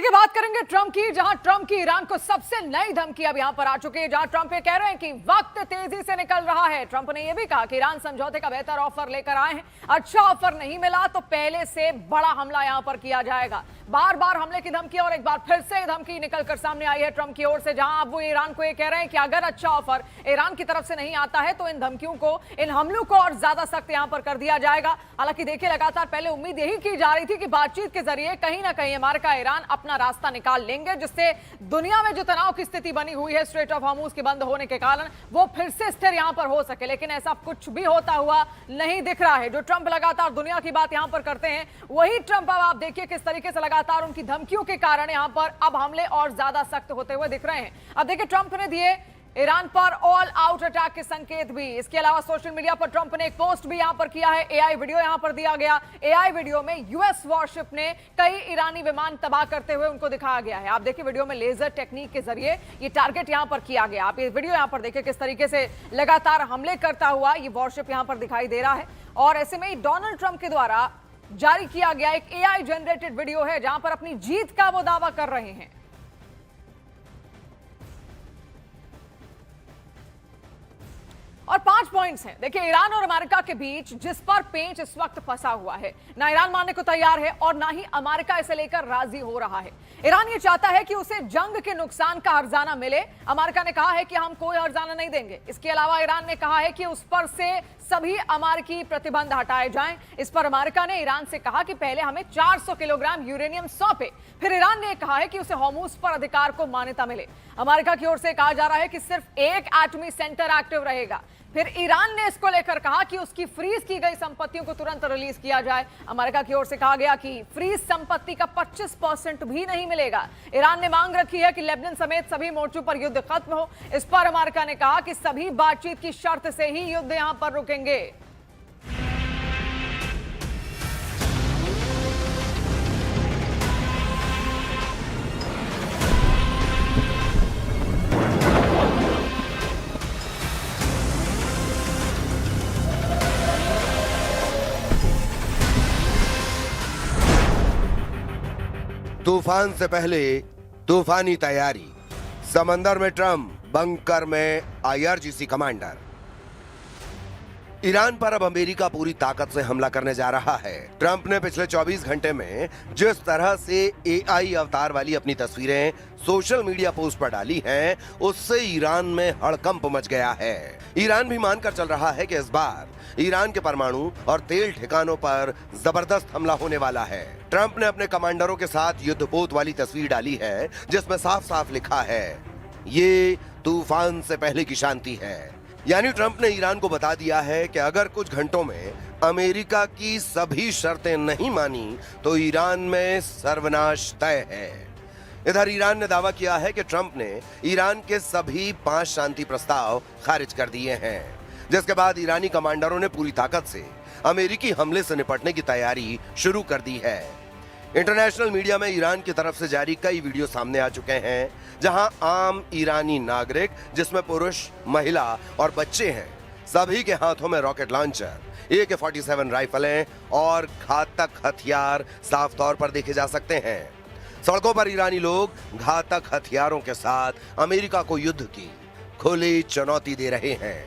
देखिए बात करेंगे ट्रंप की, जहां ट्रंप की ईरान को सबसे नई धमकी अब यहां पर आ चुकी है, जहां ट्रंप ये कह रहे हैं कि वक्त तेजी से निकल रहा है। ट्रंप ने यह भी कहा कि ईरान समझौते का बेहतर ऑफर लेकर आए हैं, अच्छा ऑफर नहीं मिला तो पहले से बड़ा हमला यहां पर किया जाएगा। बार बार हमले की धमकी और एक बार फिर से धमकी निकलकर सामने आई है ट्रंप की ओर से, जहां अब वो ईरान को ये कह रहे हैं कि अगर अच्छा ऑफर ईरान की तरफ से नहीं आता है तो इन धमकियों को, इन हमलों को और ज्यादा सख्त यहां पर कर दिया जाएगा। हालांकि देखिए लगातार पहले उम्मीद यही की जा रही थी कि बातचीत के जरिए कहीं ना कहीं अमेरिका ईरान अपना रास्ता निकाल लेंगे, जिससे दुनिया में जो तनाव की स्थिति बनी हुई है स्ट्रेट ऑफ हॉर्मुज के बंद होने के कारण, वो फिर से स्थिर यहां पर हो सके। लेकिन ऐसा कुछ भी होता हुआ नहीं दिख रहा है। जो ट्रंप लगातार दुनिया की बात यहां पर करते हैं, वही ट्रंप अब आप देखिए किस तरीके से लगातार उनकी धमकियों के कारण यहां पर अब हमले और ज्यादा सख्त होते हुए दिख रहे हैं। अब देखिए ट्रंप ने दिए ईरान पर ऑल आउट अटैक के संकेत भी। इसके अलावा सोशल मीडिया पर ट्रंप ने एक पोस्ट भी यहां पर किया है, एआई वीडियो यहां पर दिया गया। एआई वीडियो में यूएस वॉरशिप ने कई ईरानी विमान तबाह करते हुए उनको दिखाया गया है। आप देखिए वीडियो में लेजर टेक्निक के जरिए ये टारगेट यहां पर किया गया। आप ये वीडियो यहां पर देखिए किस तरीके से लगातार हमले करता हुआ ये वॉरशिप यहां पर दिखाई दे रहा है। और ऐसे में डोनाल्ड ट्रंप के द्वारा जारी किया गया एक एआई जनरेटेड वीडियो है, जहां पर अपनी जीत का वो दावा कर रहे हैं। और 5 पॉइंट्स हैं। देखिए ईरान और अमेरिका के बीच जिस पर पेंच इस वक्त फंसा हुआ है, ना ईरान मानने को तैयार है और ना ही अमेरिका इसे लेकर राजी हो रहा है। ईरान ये चाहता है कि उसे जंग के नुकसान का हर्जाना मिले। अमेरिका ने कहा है कि हम कोई हर्जाना नहीं देंगे। इसके अलावा ईरान ने कहा है कि उस पर से सभी अमेरिकी प्रतिबंध हटाए जाएं। इस पर अमेरिका ने ईरान से कहा कि पहले हमें 400 किलोग्राम यूरेनियम सौंपे। फिर ईरान ने कहा है कि उसे हॉर्मुज पर अधिकार को मान्यता मिले। अमेरिका की ओर से कहा जा रहा है कि सिर्फ एक एटमी सेंटर एक्टिव रहेगा। फिर ईरान ने इसको लेकर कहा कि उसकी फ्रीज की गई संपत्तियों को तुरंत रिलीज किया जाए। अमेरिका की ओर से कहा गया कि फ्रीज संपत्ति का 25% भी नहीं मिलेगा। ईरान ने मांग रखी है कि लेबनान समेत सभी मोर्चों पर युद्ध खत्म हो। इस पर अमेरिका ने कहा कि सभी बातचीत की शर्त से ही युद्ध यहां पर रुकेंगे। तूफान से पहले तूफानी तैयारी, समंदर में ट्रंप, बंकर में आईआरजीसी कमांडर। ईरान पर अब अमेरिका पूरी ताकत से हमला करने जा रहा है। ट्रंप ने पिछले 24 घंटे में जिस तरह से एआई अवतार वाली अपनी तस्वीरें सोशल मीडिया पोस्ट पर डाली हैं, उससे ईरान में हड़कंप मच गया है। ईरान भी मानकर चल रहा है कि इस बार ईरान के परमाणु और तेल ठिकानों पर जबरदस्त हमला होने वाला है। ट्रंप ने अपने कमांडरों के साथ युद्धपोत वाली तस्वीर डाली है, जिसमें साफ साफ लिखा है, ये तूफान से पहले की शांति है। यानी ट्रंप ने ईरान को बता दिया है कि अगर कुछ घंटों में अमेरिका की सभी शर्तें नहीं मानी तो ईरान में सर्वनाश तय है। इधर ईरान ने दावा किया है कि ट्रंप ने ईरान के सभी 5 शांति प्रस्ताव खारिज कर दिए हैं, जिसके बाद ईरानी कमांडरों ने पूरी ताकत से अमेरिकी हमले से निपटने की तैयारी शुरू कर दी है। इंटरनेशनल मीडिया में ईरान की तरफ से जारी कई वीडियो सामने आ चुके हैं, जहां आम ईरानी नागरिक, जिसमें पुरुष, महिला और बच्चे हैं, सभी के हाथों में रॉकेट लॉन्चर, AK-47 राइफलें और घातक हथियार साफ तौर पर देखे जा सकते हैं। सड़कों पर ईरानी लोग घातक हथियारों के साथ अमेरिका को युद्ध की खुली चुनौती दे रहे हैं।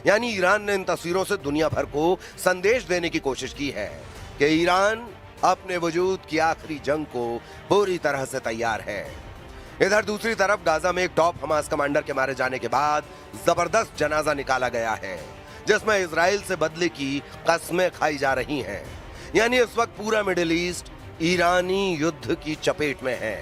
यानी ईरान ने इन तस्वीरों से दुनिया भर को संदेश देने की कोशिश की है कि ईरान अपने वजूद की आखिरी जंग को पूरी तरह से तैयार है। इधर दूसरी तरफ गाजा में एक टॉप हमास कमांडर के मारे जाने के बाद जबरदस्त जनाजा निकाला गया है, जिसमें इजराइल से बदले की कस्में खाई जा रही हैं। यानी इस वक्त पूरा मिडिल ईस्ट ईरानी युद्ध की चपेट में है।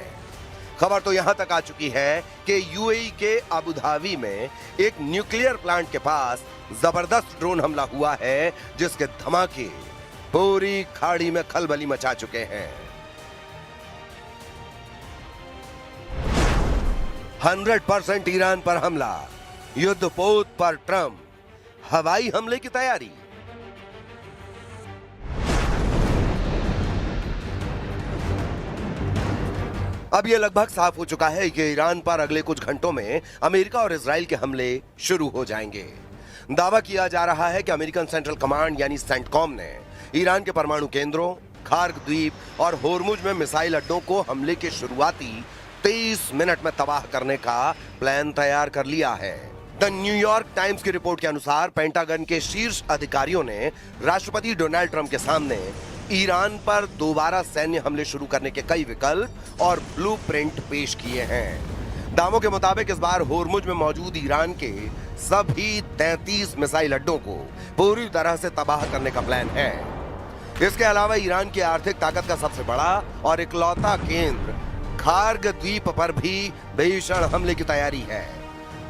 खबर तो यहां तक आ चुकी है कि यूएई के अबू धाबी में एक न्यूक्लियर प्लांट के पास जबरदस्त ड्रोन हमला हुआ है, जिसके धमाके पूरी खाड़ी में खलबली मचा चुके हैं। 100% ईरान पर हमला, युद्धपोत पर ट्रंप, हवाई हमले की तैयारी। अब यह लगभग साफ हो चुका है कि ईरान पर अगले कुछ घंटों में अमेरिका और इजराइल के हमले शुरू हो जाएंगे। दावा किया जा रहा है कि अमेरिकन सेंट्रल कमांड यानी सेंटकॉम ने ईरान के परमाणु केंद्रों, खार्ग द्वीप और होर्मुज में मिसाइल अड्डों को हमले के शुरुआती 23 मिनट में तबाह करने का प्लान तैयार कर लिया है। द न्यूयॉर्क टाइम्स की रिपोर्ट के अनुसार पेंटागन के शीर्ष अधिकारियों ने राष्ट्रपति डोनाल्ड ट्रंप के सामने ईरान पर दोबारा सैन्य हमले शुरू करने के कई विकल्प और ब्लूप्रिंट पेश किए हैं। दावों के मुताबिक इस बार होर्मुज में मौजूद ईरान के सभी 33 मिसाइल अड्डों को पूरी तरह से तबाह करने का प्लान है। इसके अलावा ईरान की आर्थिक ताकत का सबसे बड़ा और इकलौता केंद्र खार्ग द्वीप पर भी भीषण हमले की तैयारी है।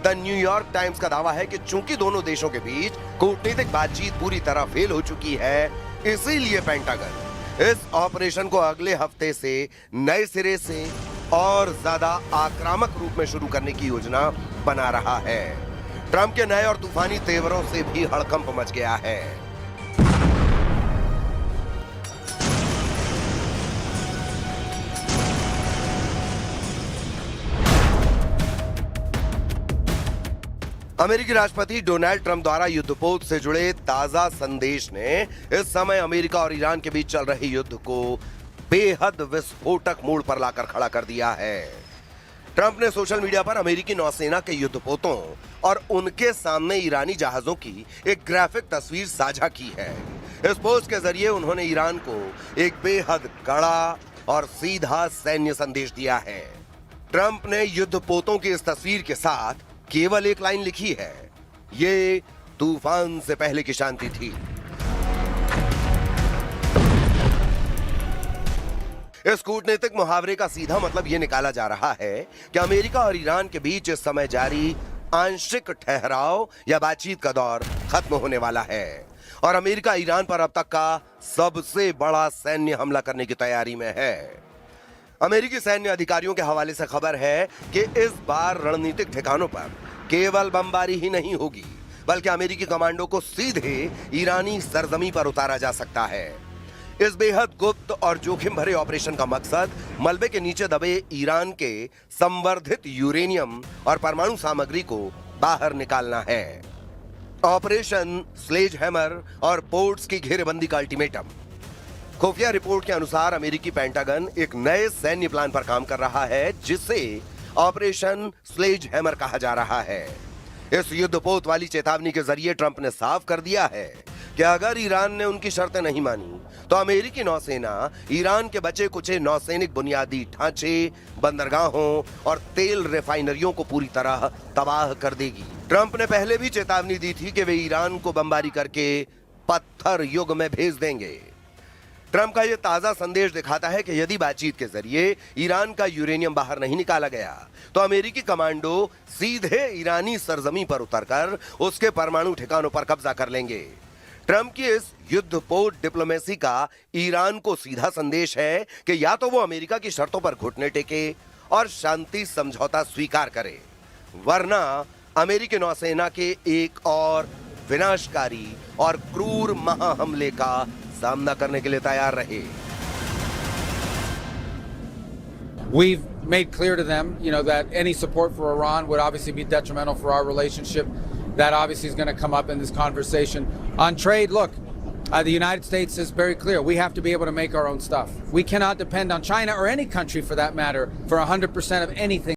द न्यूयॉर्क टाइम्स का दावा है कि चूंकि दोनों देशों के बीच कूटनीतिक बातचीत पूरी तरह फेल हो चुकी है, इसीलिए पेंटागन इस ऑपरेशन को अगले हफ्ते से नए सिरे से और ज्यादा आक्रामक रूप में शुरू करने की योजना बना रहा है। ट्रंप के नए और तूफानी तेवरों से भी हड़कंप मच गया है। अमेरिकी राष्ट्रपति डोनाल्ड ट्रंप द्वारा युद्धपोत से जुड़े ताजा संदेश ने इस समय अमेरिका और ईरान के बीच चल रहे युद्ध को बेहद विस्फोटक मोड़ पर लाकर खड़ा कर दिया है। ट्रंप ने सोशल मीडिया पर अमेरिकी नौसेना के युद्धपोतों और उनके सामने ईरानी जहाजों की एक ग्राफिक तस्वीर साझा की है। इस पोस्ट के जरिए उन्होंने ईरान को एक बेहद कड़ा और सीधा सैन्य संदेश दिया है। ट्रंप ने युद्धपोतों की इस तस्वीर के साथ केवल एक लाइन लिखी है, ये तूफान से पहले की शांति थी। इस कूटनीतिक मुहावरे का सीधा मतलब यह निकाला जा रहा है कि अमेरिका और ईरान के बीच इस समय जारी आंशिक ठहराव या बातचीत का दौर खत्म होने वाला है और अमेरिका ईरान पर अब तक का सबसे बड़ा सैन्य हमला करने की तैयारी में है। अमेरिकी सैन्य अधिकारियों के हवाले से खबर है कि इस बार रणनीतिक ठिकानों पर केवल बमबारी ही नहीं होगी, बल्कि अमेरिकी कमांडो को सीधे ईरानी सरजमी पर उतारा जा सकता है। इस बेहद गुप्त और जोखिम भरे ऑपरेशन का मकसद मलबे के नीचे दबे ईरान के संवर्धित यूरेनियम और परमाणु सामग्री को बाहर निकालना है। ऑपरेशन स्लेज हैमर और पोर्ट्स की घेरेबंदी का अल्टीमेटम। खुफिया रिपोर्ट के अनुसार अमेरिकी पेंटागन एक नए सैन्य प्लान पर काम कर रहा है, जिसे ऑपरेशन स्लेज हैमर कहा जा रहा है। इस युद्धपोत वाली चेतावनी के जरिए ट्रंप ने साफ कर दिया है कि अगर ईरान ने उनकी शर्तें नहीं मानी तो अमेरिकी नौसेना ईरान के बचे कुचे नौसैनिक बुनियादी ढांचे, बंदरगाहों और तेल रिफाइनरियों को पूरी तरह तबाह कर देगी। ट्रंप ने पहले भी चेतावनी दी थी कि वे ईरान को बमबारी करके पत्थर युग में भेज देंगे। ट्रंप का यह ताजा संदेश दिखाता है कि यदि बातचीत के जरिए ईरान का यूरेनियम बाहर नहीं निकाला गया तो अमेरिकी कमांडो सीधे ईरानी सरजमी पर उतरकर उसके परमाणु ठिकानों पर कब्जा कर लेंगे। ट्रंप की इस युद्धपोत डिप्लोमेसी का ईरान को सीधा संदेश है कि या तो वो अमेरिका की शर्तों पर घुटने टेके और शांति समझौता स्वीकार करे, वरना अमेरिकी नौसेना के एक और विनाशकारी और क्रूर महाहमले का सामना करने के लिए तैयार रहे। We've made clear to them, that any support for Iran would obviously be detrimental for our relationship. That obviously is going to come up in this conversation. On trade, look, the United States is very clear. We have to be able to make our own stuff. We cannot depend on China or any country for that matter for 100% of anything.